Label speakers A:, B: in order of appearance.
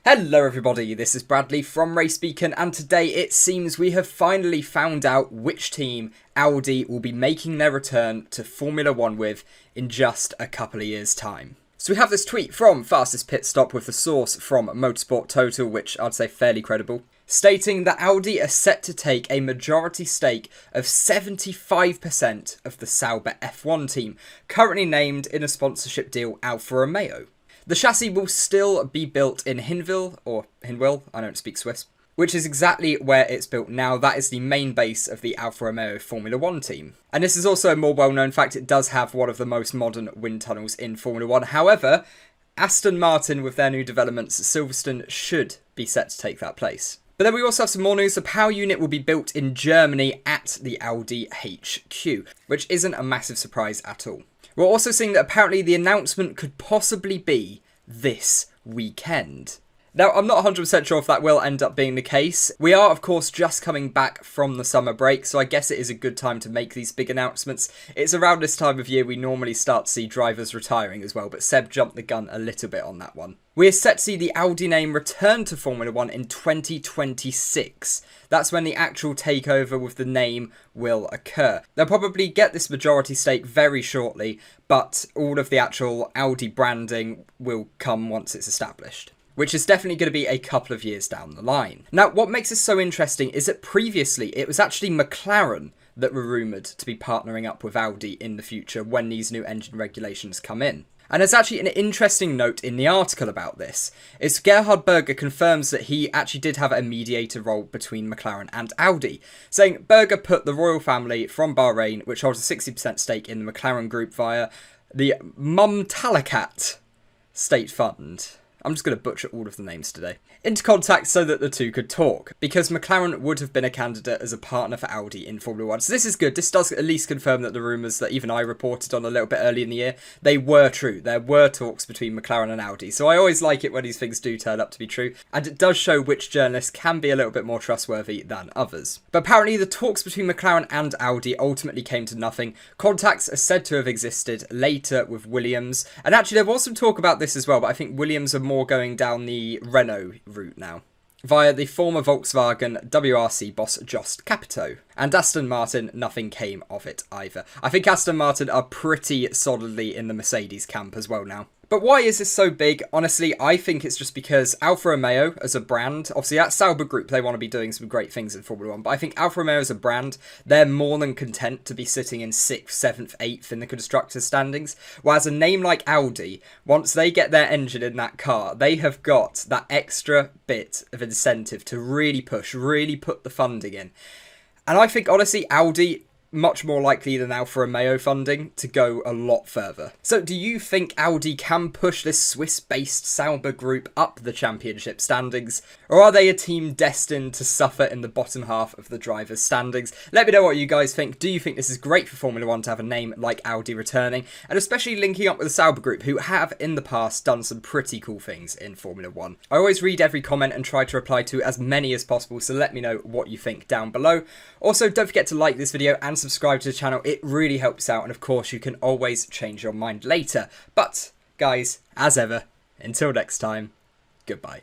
A: Hello everybody, this is Bradley from RaceBeacon, and today it seems we have finally found out which team Audi will be making their return to Formula 1 with in just a couple of years' time. So we have this tweet from Fastest Pit Stop with the source from Motorsport Total, which I'd say fairly credible, stating that Audi are set to take a majority stake of 75% of the Sauber F1 team, currently named in a sponsorship deal Alfa Romeo. The chassis will still be built in Hinwil, I don't speak Swiss, which is exactly where it's built now. That is the main base of the Alfa Romeo Formula 1 team. And this is also a more well-known fact, it does have one of the most modern wind tunnels in Formula 1. However, Aston Martin with their new developments, Silverstone, should be set to take that place. But then we also have some more news. The power unit will be built in Germany at the Audi HQ, which isn't a massive surprise at all. We're also seeing that apparently the announcement could possibly be this weekend. Now, I'm not 100% sure if that will end up being the case. We are, of course, just coming back from the summer break, so I guess it is a good time to make these big announcements. It's around this time of year we normally start to see drivers retiring as well, but Seb jumped the gun a little bit on that one. We are set to see the Audi name return to Formula 1 in 2026. That's when the actual takeover with the name will occur. They'll probably get this majority stake very shortly, but all of the actual Audi branding will come once it's established, which is definitely going to be a couple of years down the line. Now, what makes this so interesting is that previously it was actually McLaren that were rumoured to be partnering up with Audi in the future when these new engine regulations come in. And there's actually an interesting note in the article about this. It's Gerhard Berger confirms that he actually did have a mediator role between McLaren and Audi, saying Berger put the royal family from Bahrain, which holds a 60% stake in the McLaren group via the Mumtalakat State Fund. I'm just going to butcher all of the names today, into contact so that the two could talk, because McLaren would have been a candidate as a partner for Audi in Formula 1. So this is good. This does at least confirm that the rumours that even I reported on a little bit early in the year, they were true. There were talks between McLaren and Audi. So I always like it when these things do turn up to be true, and it does show which journalists can be a little bit more trustworthy than others. But apparently the talks between McLaren and Audi ultimately came to nothing. Contacts are said to have existed later with Williams, and actually there was some talk about this as well, but I think Williams are more going down the Renault route now, via the former Volkswagen WRC boss Jost Capito. And Aston Martin, nothing came of it either. I think Aston Martin are pretty solidly in the Mercedes camp as well now. But why is this so big? Honestly, I think it's just because Alfa Romeo as a brand, obviously that Sauber group, they want to be doing some great things in Formula 1, but I think Alfa Romeo as a brand, they're more than content to be sitting in 6th, 7th, 8th in the constructors' standings, whereas a name like Audi, once they get their engine in that car, they have got that extra bit of incentive to really push, really put the funding in. And I think, honestly, Audi, much more likely than Alfa Romeo funding to go a lot further. So do you think Audi can push this Swiss-based Sauber group up the championship standings? Or are they a team destined to suffer in the bottom half of the drivers' standings? Let me know what you guys think. Do you think this is great for Formula 1 to have a name like Audi returning? And especially linking up with the Sauber group, who have in the past done some pretty cool things in Formula 1. I always read every comment and try to reply to as many as possible, so let me know what you think down below. Also, don't forget to like this video and subscribe to the channel. It really helps out, and of course you can always change your mind later. But guys, as ever, until next time, goodbye.